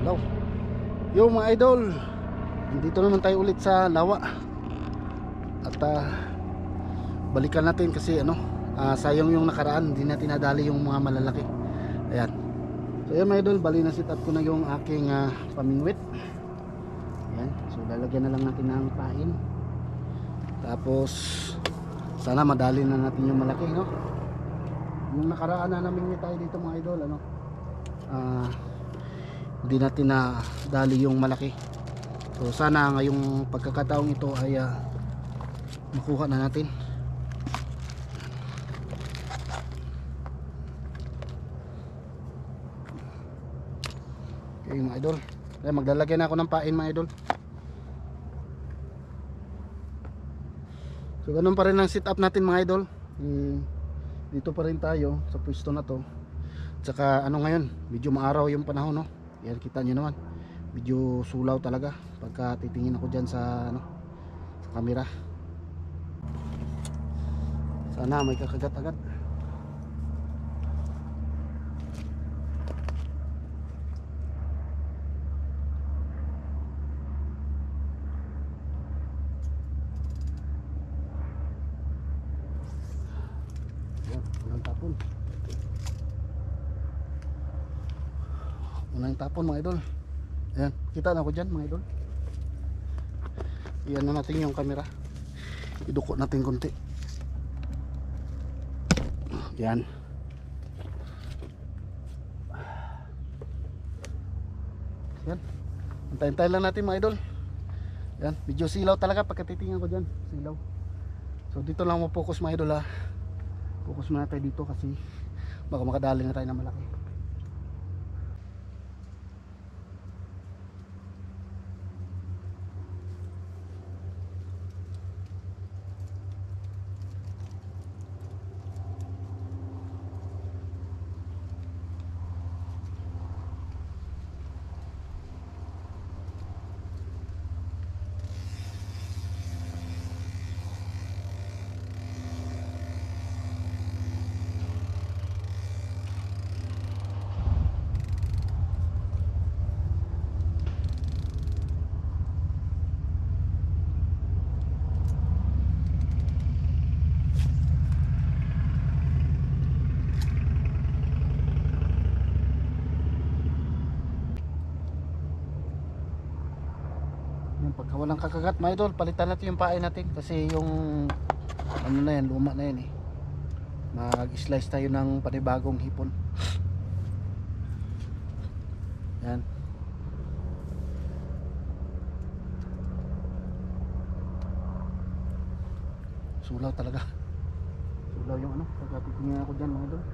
Hello. Yo mga idol, dito naman tayo ulit sa lawa. At balikan natin kasi sayang yung nakaraan, hindi natin nadali yung mga malalaki. Ayan. So ayan mga idol, bali na sit up ko na yung aking pamingwit. Ayan. So lalagyan na lang natin ng pain. Tapos sana madali na natin yung malaki, no? Yung nakaraan na namingwit tayo dito mga idol, hindi natin na dali yung malaki. So sana ngayong pagkakataong ito ay makuha na natin. Okay mga idol, kaya maglalagay na ako ng pain mga idol. So ganun pa rin ang setup natin mga idol. Dito pa rin tayo sa pwesto na to. Tsaka ngayon, medyo maaraw yung panahon, no? Yan, kita nyo naman, medyo sulaw talaga pagka titingin ako dyan sa sa camera. Sana may kakagat agad. Yan, unang tapon. Unang tapon mga idol. Ayan, kita na ako dyan mga idol. Iyan na natin yung camera, iduko natin konti. Yan. Yan, antayin lang natin mga idol. Yan, medyo silaw talaga pagka titingnan ko dyan, silaw. So dito lang mo focus mga idol, focus muna tayo dito kasi baka makadali na tayo ng malaki. Pagka walang kakagat mga idol, palitan natin yung pain natin kasi yung na yan, luma na yan mag-slice tayo ng panibagong hipon. Yan. Sulaw talaga, sulaw yung pagkatitingin ako dyan mga idol.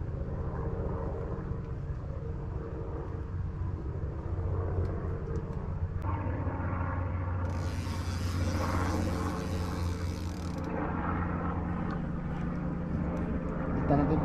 Kita natin.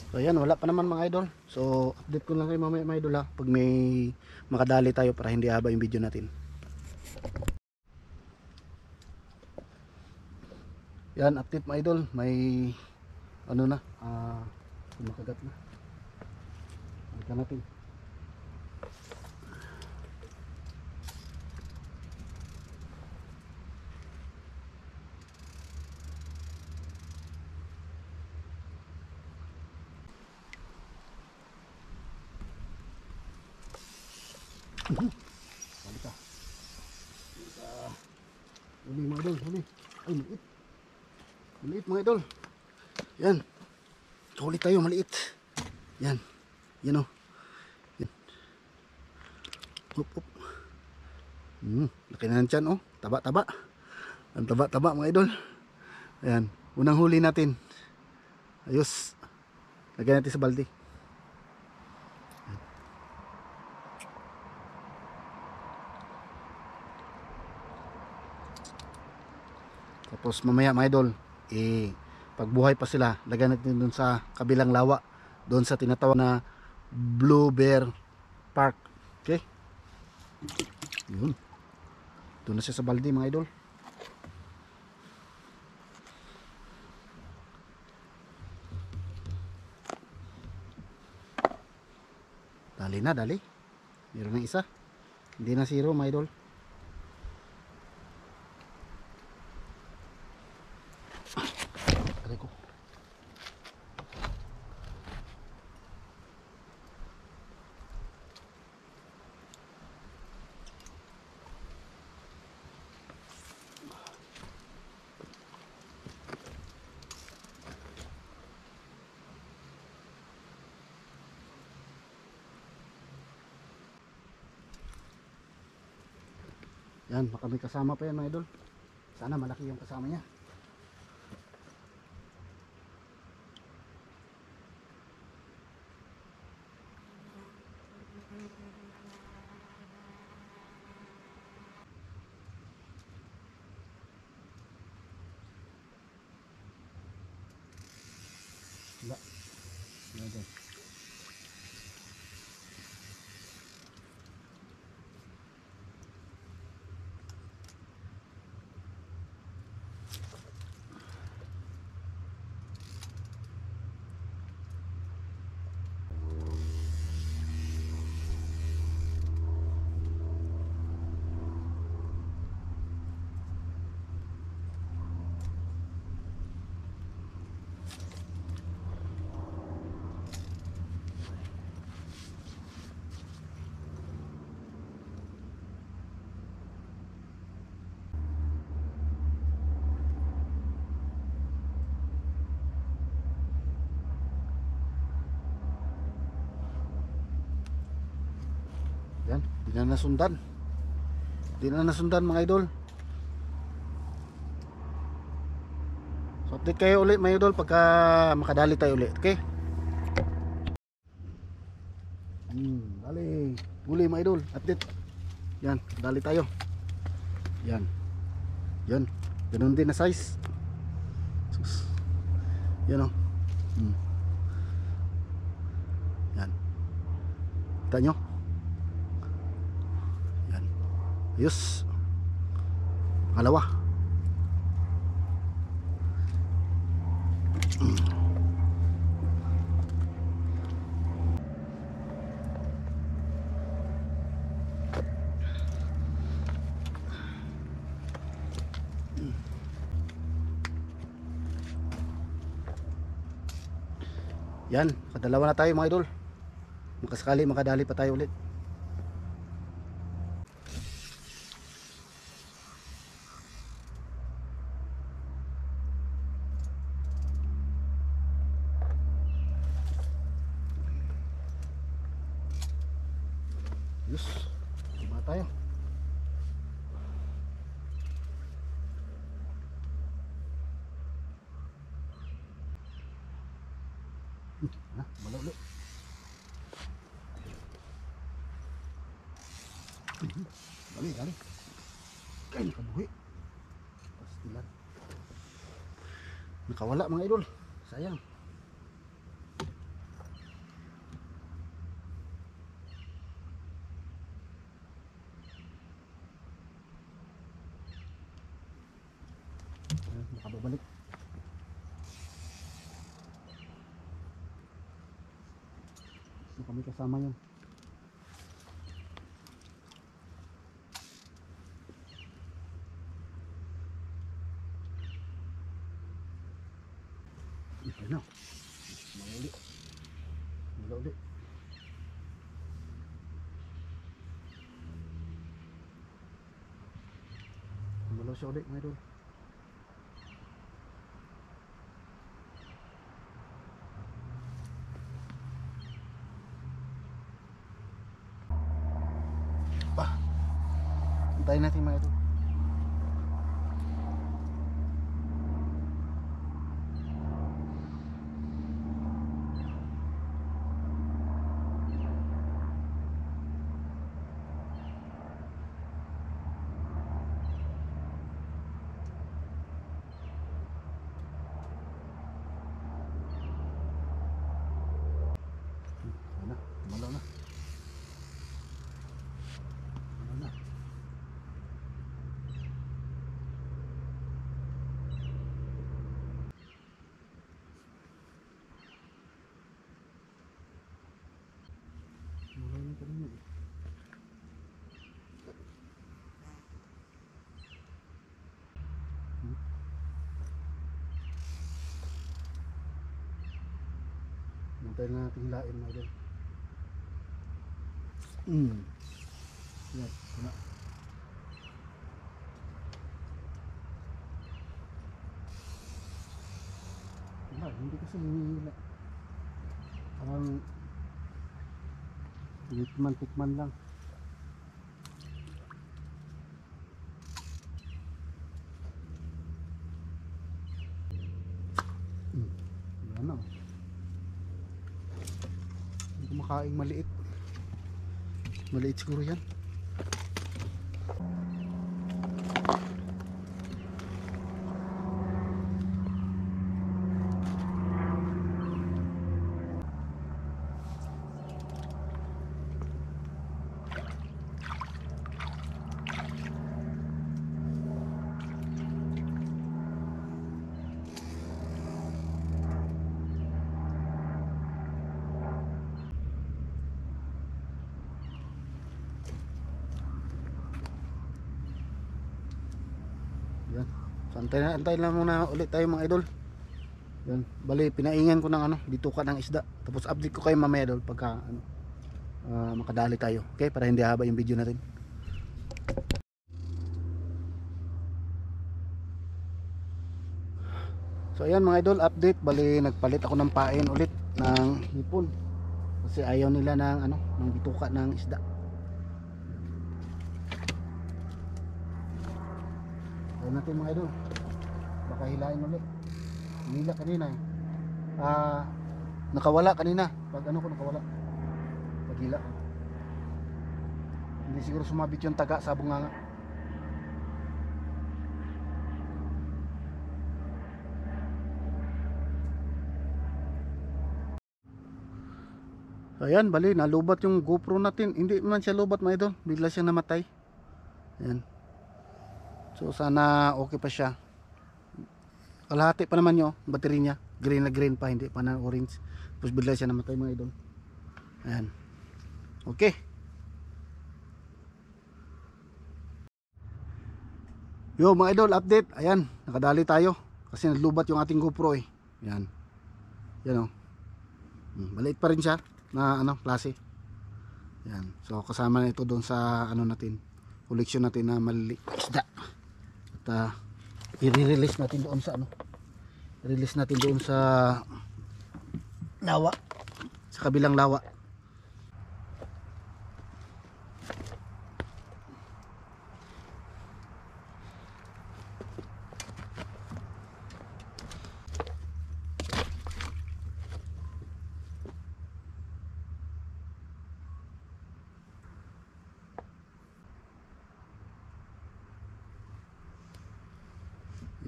So ayan, wala pa naman mga idol. So update ko lang kayo mamaya mga idol pag may makadali tayo para hindi haba yung video natin. Yan, update mga idol, may makagat na. Balikan natin. Balik ka. Huli mga idol, huli. Ay, maliit. Maliit mga idol. Yan. Huli tayo, maliit. Yan. Yan o. Yan. Hop, hop. Laki na yan dyan, oh. Taba-taba. Ang taba-taba mga idol. Ayan. Unang huli natin. Ayos. Lagyan natin sa balde. Tapos mamaya mga idol, pagbuhay pa sila, lagyan natin dun sa kabilang lawa, doon sa tinatawag na Blue Bear Park. Okay? Yun. Doon na siya sa balde mga idol. Dali na, dali. Meron na isa. Hindi na zero mga idol. Aray ko. Yan, baka may kasama pa yan mga idol. Sana malaki yung kasama niya. Wala. Yan. Yan, di na nasundan. Di na nasundan mga idol. So update kayo ulit mga idol pagka makadali tayo ulit, okay? Dali. Uli mga idol, update. Yan, dali tayo. Yan. Yan. Ganun din na size. Sus. Yan o. Yan. Kita nyo? Yan. Ayos. Pangalawa. Yan, kadalawa na tayo mga idol. Makasakali makadali pa tayo ulit. Yes, lima tayo. Wala ulit. Dali, dali. Kaya nakabuhi. Pastilan. Nakawala mga idol. Sayang. Nakababalik. Kami kasama yun. Ayun na. Mahuli. Mahuli. Gumalaw siya ulit mga idol. Antayin natin mga idol. Ano, malaw na. Malaw na. Malaw na pa rin yun. Antayin na natin hilain mga idol. Yan, wala. Wala, hindi kasi hinihila. Parang tikman lang. Wala na. Hindi kumakaing maliit. Maliit siguro yan. Yan. So antay lang muna ulit tayo mga idol. Yan. Bali pinaingan ko ng ano, dito ka ng isda. Tapos update ko kayo mamaya idol pagka ano, makadali tayo. Okay, para hindi haba yung video natin. So ayan mga idol, update. Bali nagpalit ako ng pain ulit ng hipon. Kasi ayaw nila ng ano, ng bituka ng isda. Ayan natin mga idol. Baka hilain ulit. Hinila kanina eh. Nakawala kanina. Pag ano ko nakawala. Pag hila. Hindi siguro sumabit yung taga sa bunganga. Ayan, bali nalubat yung GoPro natin. Hindi man siya lubat mga idol. Bigla siyang namatay. Ayan. So sana okay pa siya. Kalahati pa naman yung battery niya. Green na green pa, hindi pa na orange. Tapos bigla siya namatay mga idol. Ayan. Okay. Yo mga idol, update. Ayan, nakadali tayo. Kasi naglubat yung ating GoPro eh. Ayan. Yan o. Maliit pa rin siya na ano, klase. Ayan. So kasama na ito doon sa ano natin, koleksyon natin na maliliit isda. At i-release natin doon sa ano, release natin doon sa lawa, sa kabilang lawa.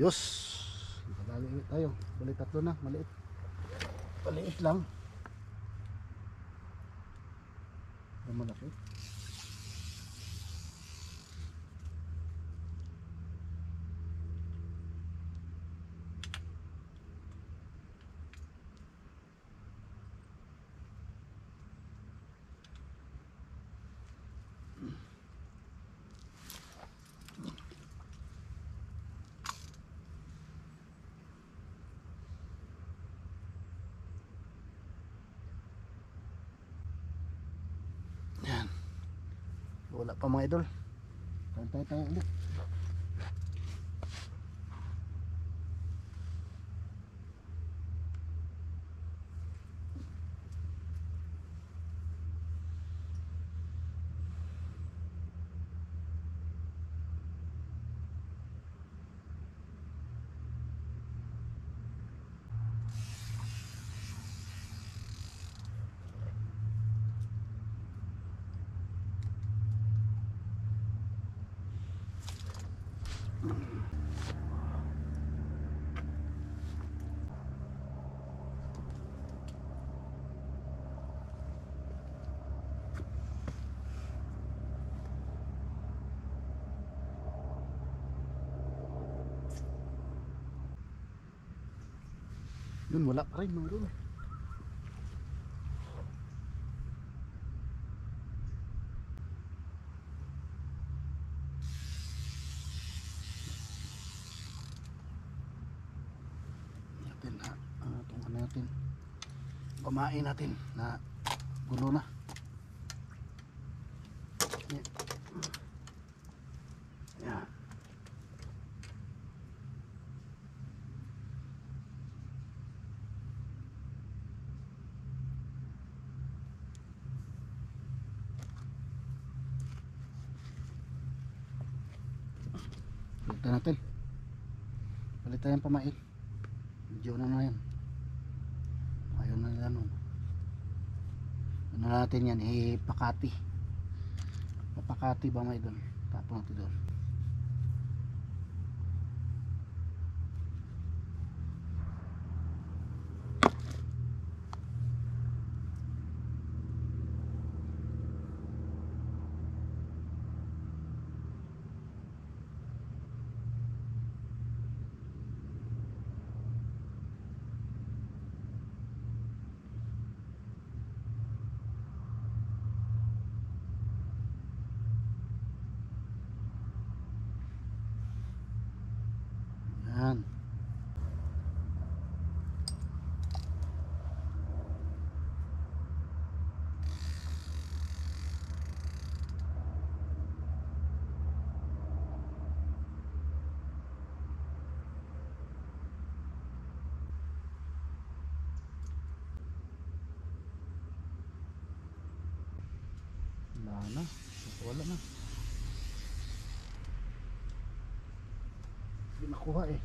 Yos, nakadali ulit tayo. Bali tatlo na, maliit. Maliit lang. Ang malaki. Wala pa mga idol. Kantay tayo ulit. Yun, wala pa rin mga idol. Natin na itong ano natin, kumain natin na gulo na. Yan. Palitan natin. Palitan yung pamain. Medyo na yan. Ayaw na nila nun. Ano natin yan, ipakati. Papakati ba may doon? Tapon natin doon. Yan. Wala na. Wala na. Hindi makuha eh.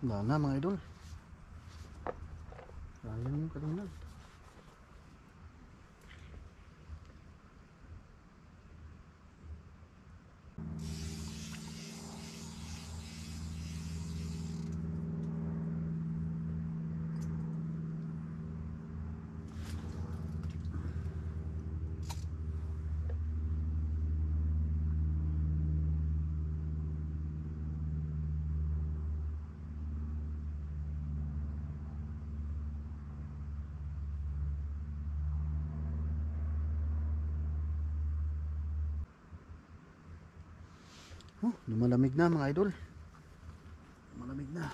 Wala na mga idol. Sayang yung kanina. Oh, lumalamig na mga idol. Lumalamig na.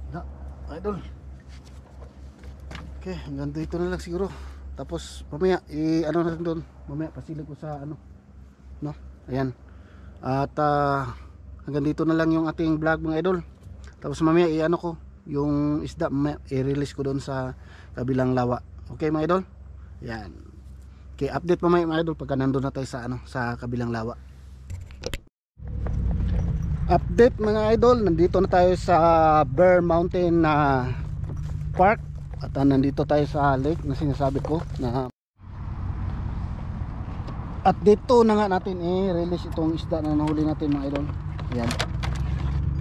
Na, idol. Okay, hanggang dito na lang siguro. Tapos mamaya ano natin doon. Mamaya pasilip ko sa ano. No? Ayan. At hanggang dito na lang yung ating vlog mga idol. Tapos mamaya ano ko yung isda mamaya i-release ko doon sa kabilang lawa. Okay mga idol? Yan. Okay, update mamaya mga idol pagka nandoon na tayo sa ano sa kabilang lawa. Update mga idol, nandito na tayo sa Bear Mountain Park at nandito tayo sa lake na sinasabi ko na At dito na nga natin release itong isda na nahuli natin mga idol. Ayan.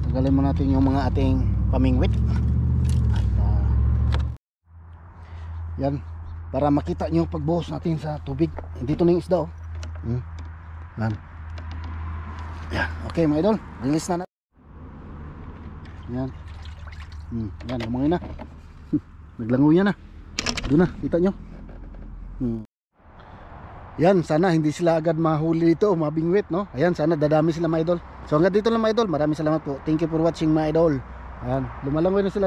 Tagalin mo natin yung mga ating pamingwit. At yan, para makita nyo pagbuhos natin sa tubig. Dito na yung isda oh. Yan. Yan, okay mga idol, release na natin. Yan. Yan, lumangin na. Naglanguya na. Doon na, kita nyo. Yan, sana hindi sila agad mahuli dito, mabingwit, no? Ayan, sana dadami sila mga idol. So hanggang dito lang mga idol, maraming salamat po. Thank you for watching mga idol. Ayan, lumalangoy na sila.